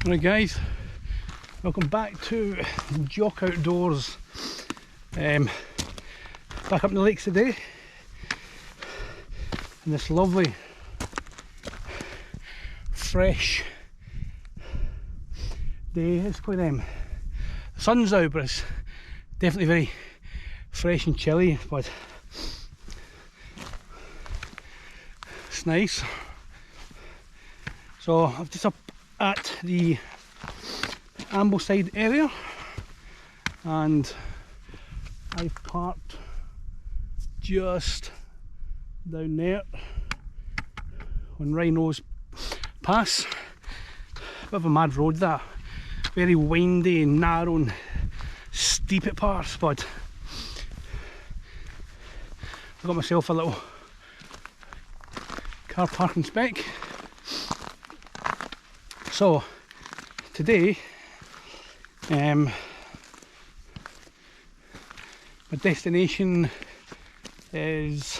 Right guys, welcome back to Jock Outdoors. Back up in the lakes today, and this lovely, fresh day. It's quite the sun's out, but it's definitely very fresh and chilly, but it's nice. So I'm just up at the Ambleside area, and I've parked just down there on Rhino's Pass. Bit of a mad road, that very windy and narrow and steep at parts, but I got myself a little car parking spec. So today my destination is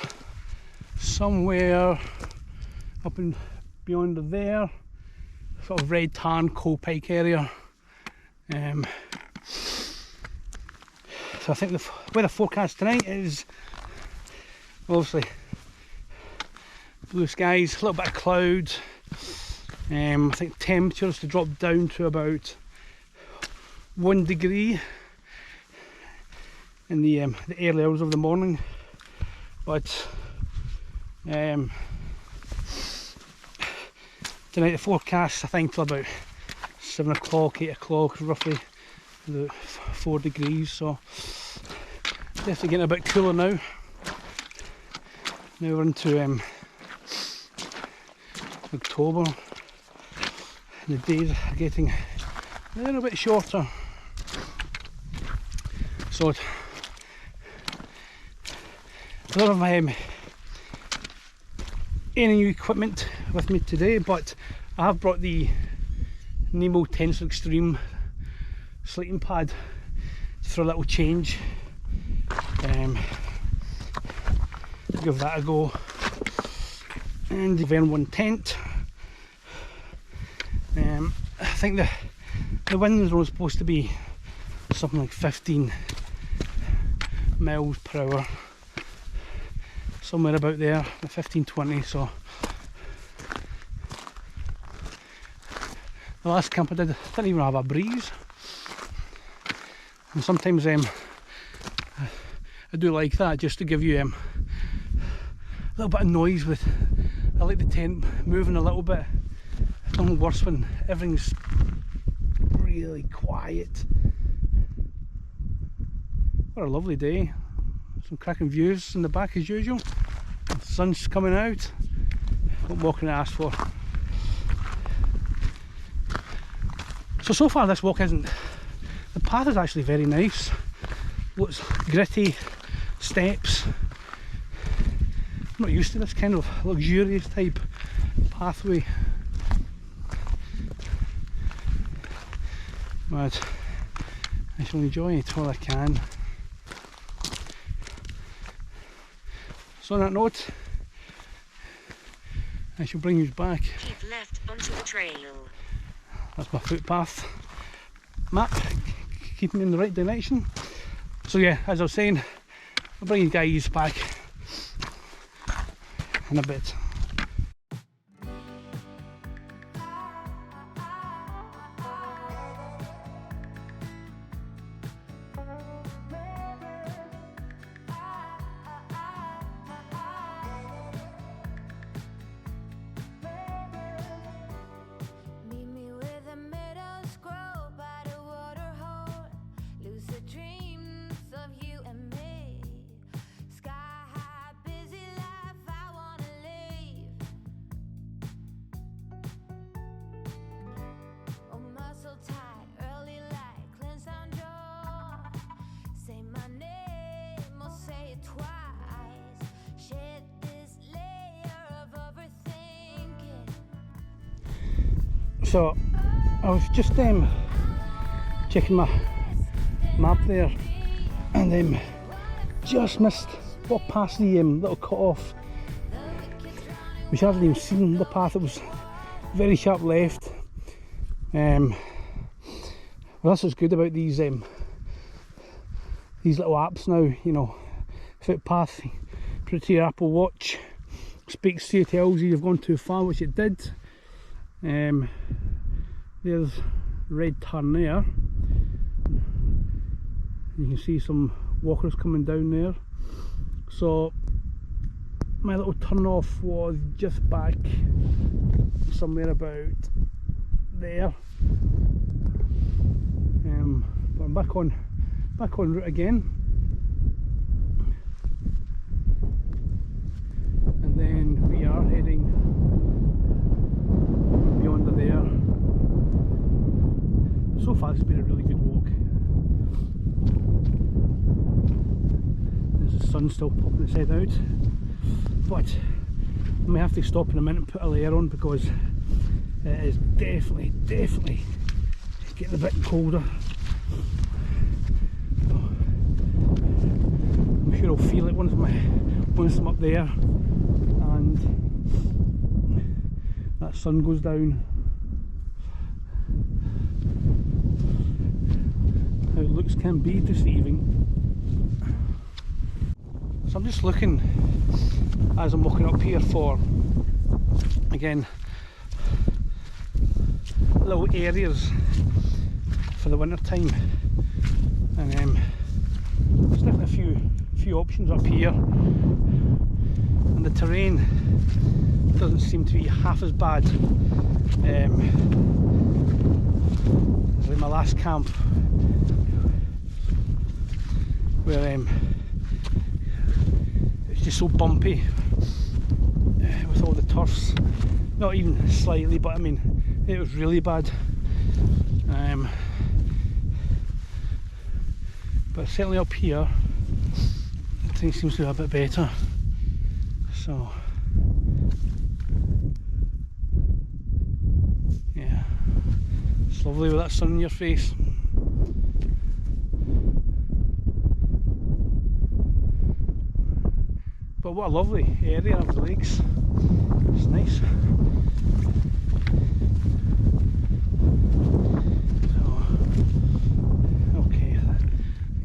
somewhere up and beyond there, sort of red tan coal Pike area. So I think the weather forecast tonight is obviously blue skies, a little bit of clouds. I think temperatures to drop down to about 1 degree in the early hours of the morning, but tonight the forecast I think till about 7 o'clock, 8 o'clock, roughly about 4 degrees, so definitely getting a bit cooler now. Now we're into October. The days are getting a little bit shorter, so I don't have any new equipment with me today, but I have brought the Nemo Tensor Extreme slating pad for a little change. Give that a go, and the Vern 1 tent. I think the winds were supposed to be something like 15 miles per hour, somewhere about there, 15-20. So the last camp I didn't even have a breeze, and sometimes I do like that, just to give you a little bit of noise. I like the tent moving a little bit. Nothing worse when everything's really quiet. What a lovely day. Some cracking views in the back as usual. The sun's coming out. What more can I ask for? So far this walk isn't... The path is actually very nice. Looks gritty, steps. I'm not used to this kind of luxurious type pathway, but I shall enjoy it while I can. So on that note, I shall bring you back. Keep left onto the trail. That's my footpath map, keeping me in the right direction. So yeah, as I was saying, I'll bring you guys back in a bit. So I was just checking my map there, and just missed, walked past the little cut off, which I haven't even seen the path. It was very sharp left, Well, that's what's good about these little apps now, you know. Footpath, put it to your Apple Watch, speaks to you, tells you you've gone too far, which it did. There's red turn there. You can see some walkers coming down there. So my little turn off was just back somewhere about there. But I'm back on route again. And then we are heading beyond there. So far it's been a really good walk. There's the sun still popping its head out, but I may have to stop in a minute and put a layer on because it is definitely getting a bit colder. So I'm sure I'll feel it once I'm up there and that sun goes down. How it looks can be deceiving. So I'm just looking as I'm walking up here for, again, little areas for the winter time, and there's definitely a few options up here, and the terrain doesn't seem to be half as bad as like my last camp, where it's just so bumpy with all the turfs. Not even slightly, but I mean it was really bad. But certainly up here things seems to be a bit better. So yeah, it's lovely with that sun in your face. But what a lovely area of the lakes. It's nice.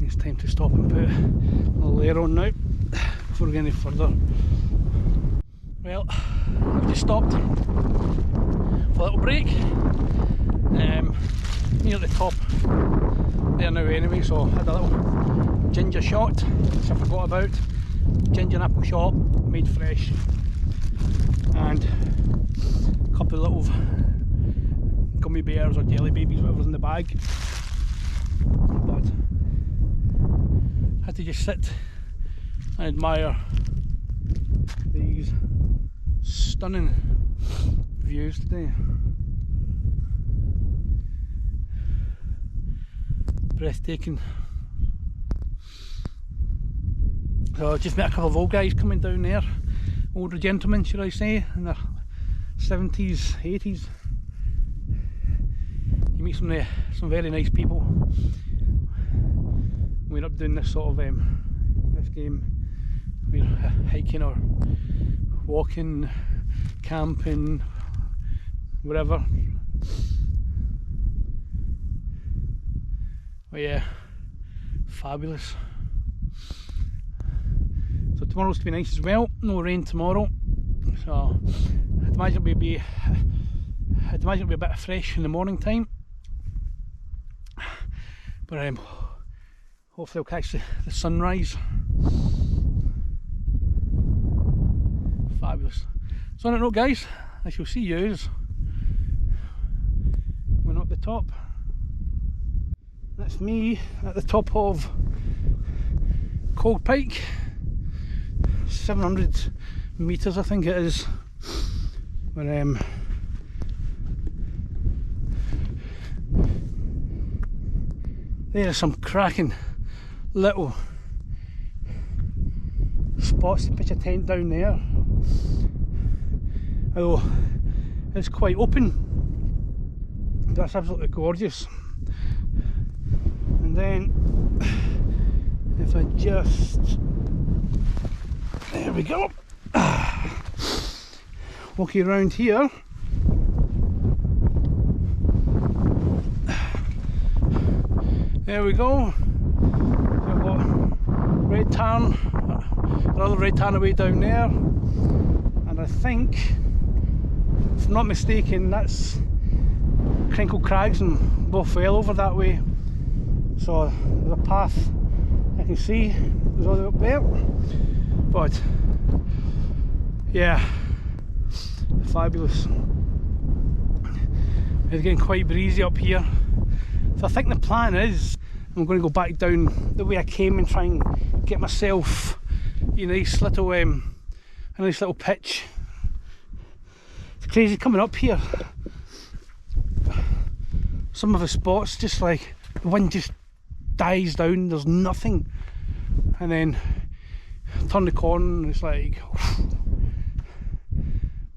It's time to stop and put a little layer on now before we get any further. Well, I've just stopped for a little break near the top there now anyway, so I had a little ginger shot, which I forgot about. Ginger and apple shot, made fresh, and a couple of little gummy bears or jelly babies, whatever's in the bag. But had to just sit and admire these stunning views today. Breathtaking. So I just met a couple of old guys coming down there, older gentlemen should I say, in their 70s, 80s. You meet some very nice people. We're up doing this sort of this game. We're hiking or walking, camping, whatever. But yeah, fabulous. So tomorrow's to be nice as well. No rain tomorrow, so I'd imagine it'll be a bit fresh in the morning time. But hopefully I'll catch the sunrise. Fabulous. So on that note guys, I shall see yous when we're up the top. That's me at the top of Cold Pike. 700 metres I think it is. But there are some cracking little spots to pitch a tent down there. Although it's quite open, that's absolutely gorgeous. And then if I just, there we go, walking around here, There we go. We've got red tarn, another red tarn away down there, and I think, if I'm not mistaken, that's Crinkle Crags and Lough Fell over that way. So there's a path I can see goes all the way up there. But yeah, fabulous. It's getting quite breezy up here. So I think the plan is I'm going to go back down the way I came and try and get myself a nice little pitch. It's crazy coming up here. Some of the spots, just like the wind just dies down, there's nothing, and then turn the corner and it's like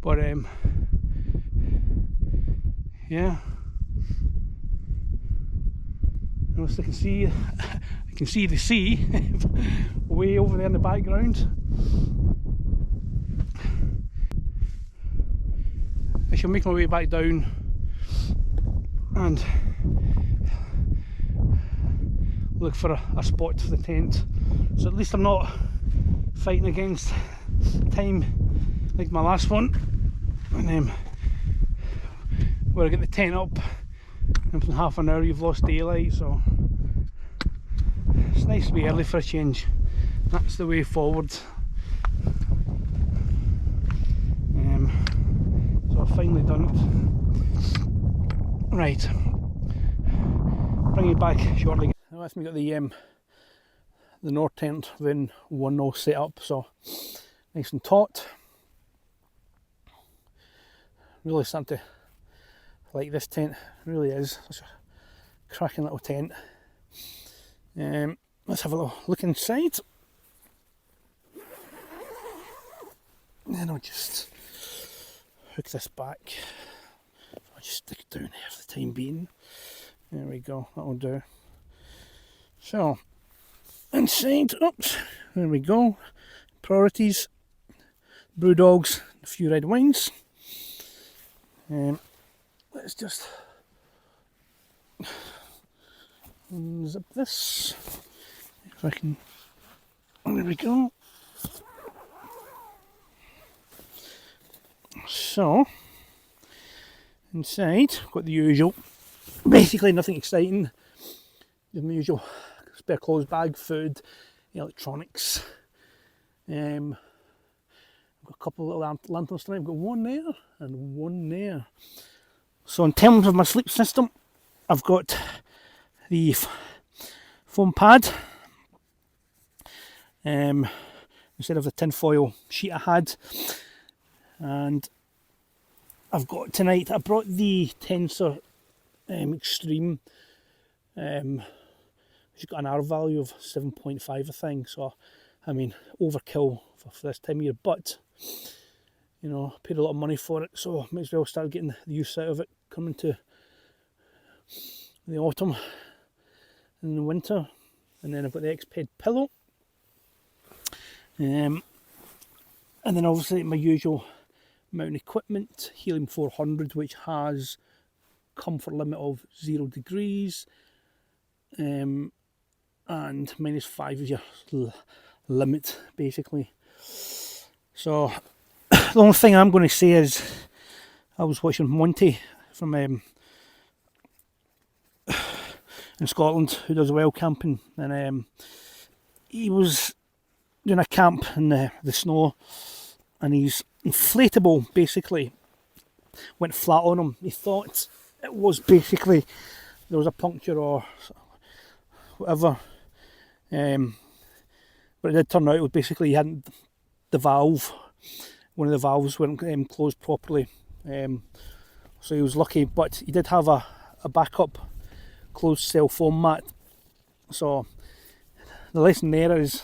but yeah, I can see the sea way over there in the background. I shall make my way back down and look for a spot for the tent, so at least I'm not fighting against time like my last one, and then where I get the tent up and in half an hour you've lost daylight. So it's nice to be early for a change. That's the way forward. So I've finally done it. Right, bring you back shortly. Now I've got the Nortent Vern 1.0 set up, so nice and taut. Really starting to like this tent, it really is such a cracking little tent. Let's have a little look inside. Then I'll just hook this back. I'll just stick it down here for the time being. There we go, that'll do. So, inside, oops, there we go. Priorities, brew dogs, a few red wines. Let's just unzip this, if I can. There we go. So, inside, got the usual, basically nothing exciting, just my usual spare clothes bag, food, electronics. I've got a couple of little lanterns tonight. I've got one there and one there. So in terms of my sleep system, I've got the foam pad instead of the tinfoil sheet I had, and I've got tonight, I brought the Tensor Extreme, which got an R value of 7.5 I think, so I mean overkill for this time of year, but you know, paid a lot of money for it, so might as well start getting the use out of it coming to the autumn and the winter. And then I've got the X-Ped pillow, and then obviously my usual mountain equipment, Helium 400, which has comfort limit of 0 degrees, and -5 is your limit basically. So the only thing I'm going to say is I was watching Monty from in Scotland, who does well camping, and he was doing a camp in the snow, and his inflatable basically went flat on him. He thought it was basically there was a puncture or whatever, but it did turn out it was basically he hadn't the valve. One of the valves weren't closed properly, so he was lucky, but he did have a backup closed cell foam mat. So the lesson there is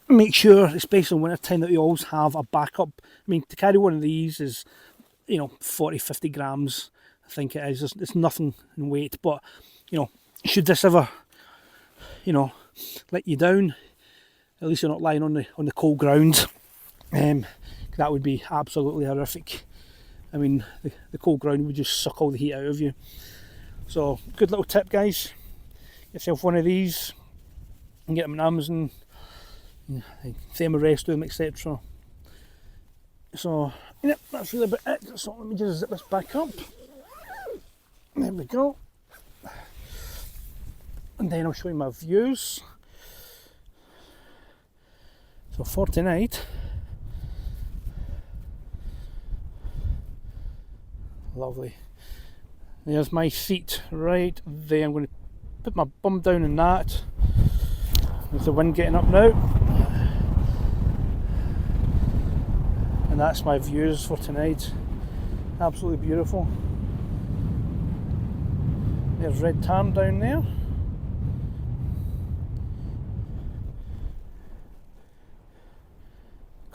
make sure, especially in winter time, that you always have a backup. I mean, to carry one of these is, 40-50 grams, I think it is. It's nothing in weight, but should this ever let you down, at least you're not lying on the cold ground. That would be absolutely horrific. I mean, the cold ground would just suck all the heat out of you. So, good little tip, guys. yourself one of these and get them on Amazon, thermarest them, etc. So yeah, that's really about it. So let me just zip this back up. There we go. And then I'll show you my views. So for tonight, lovely. There's my seat right there. I'm going to put my bum down in that. There's the wind getting up now. And that's my views for tonight. Absolutely beautiful. There's Red Tarn down there.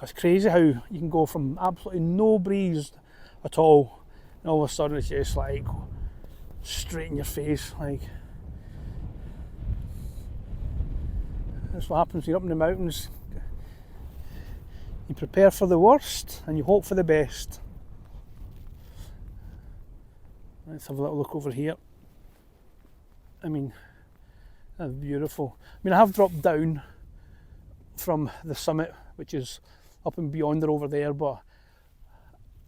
It's crazy how you can go from absolutely no breeze at all, and all of a sudden it's just like straight in your face. Like, that's what happens when you're up in the mountains. You prepare for the worst and you hope for the best. Let's have a little look over here. I mean, that's beautiful. I mean, I have dropped down from the summit, which is up and beyond or over there, but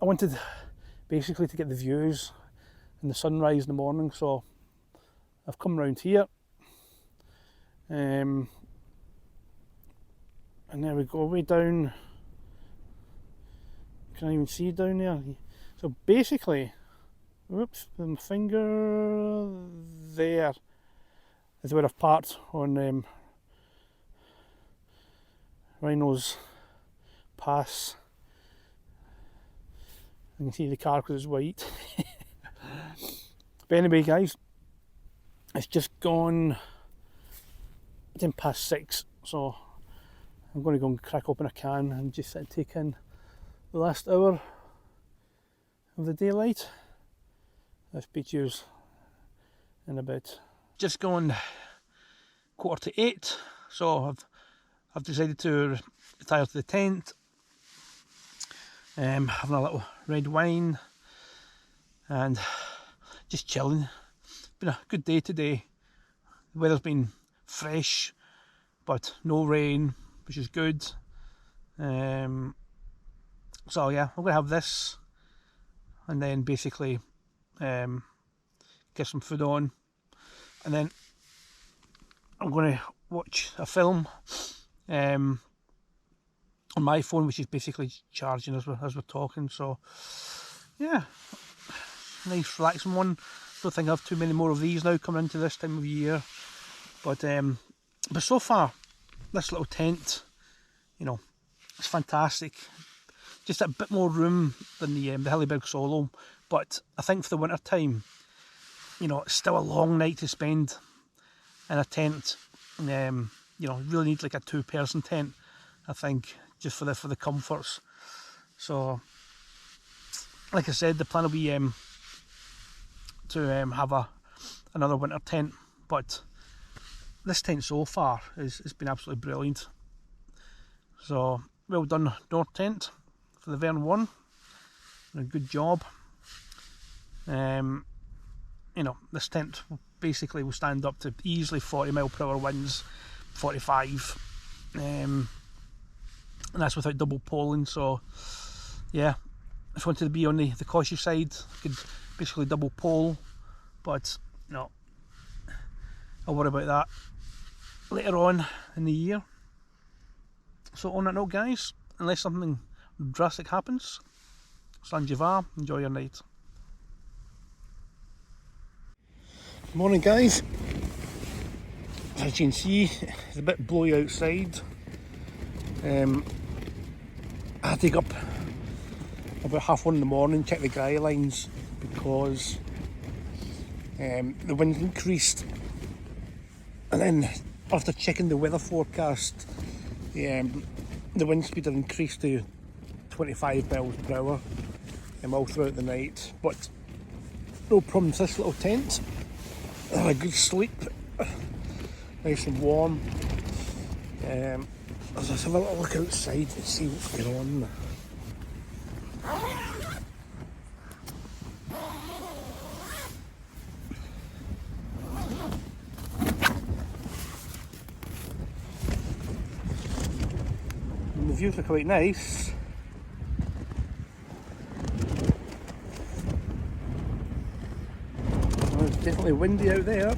I wanted basically to get the views and the sunrise in the morning, so I've come round here, and there we go, way down. Can I even see down there? So basically, whoops, with my finger there is where I've parked on Rhino's Pass. You can see the car because it's white. But anyway, guys, it's just gone 6:10, so I'm going to go and crack open a can and just take in the last hour of the daylight. I'll speak to you in a bit. Just gone 7:45, so I've decided to retire to the tent. Having a little red wine and just chilling. It's been a good day today. The weather's been fresh but no rain, which is good. So yeah, I'm going to have this and then basically get some food on, and then I'm going to watch a film on my phone, which is basically charging as we're talking. So yeah, nice relaxing one. Don't think I have too many more of these now coming into this time of year, but so far this little tent, you know, it's fantastic. Just a bit more room than the Hillyberg Solo, but I think for the winter time, you know, it's still a long night to spend in a tent. You know, really need like a 2-person tent, I think, just for the comforts. So, like I said, the plan will be to have another winter tent, but this tent so far has been absolutely brilliant. So well done, Nortent, for the Vern 1. A good job. You know, this tent basically will stand up to easily 40 mph winds, 45, and that's without double poling. So yeah, I just wanted to be on the cautious side. I could basically double pole, but no, I'll worry about that later on in the year. So on that note, guys, unless something drastic happens, Sanjivar, enjoy your night. Morning, guys. As you can see, it's a bit blowy outside. I had to get up about 1:30 in the morning, check the guy lines, because the wind increased, and then after checking the weather forecast, the wind speed had increased to 25 mph all throughout the night. But no problems, this little tent. I had a good sleep, nice and warm. Let's have a little look outside and see what's going on. views are quite nice. Well, it's definitely windy out there.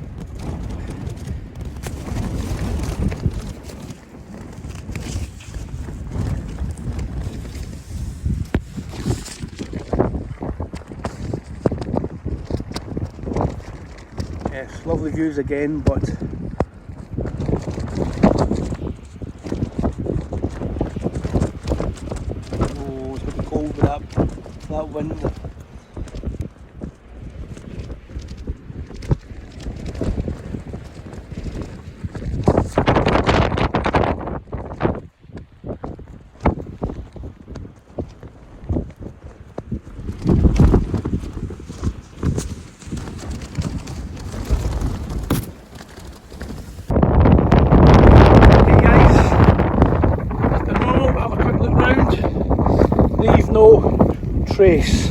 Yes, lovely views again, but oh, it's going to be cold with that wind. Leave no trace.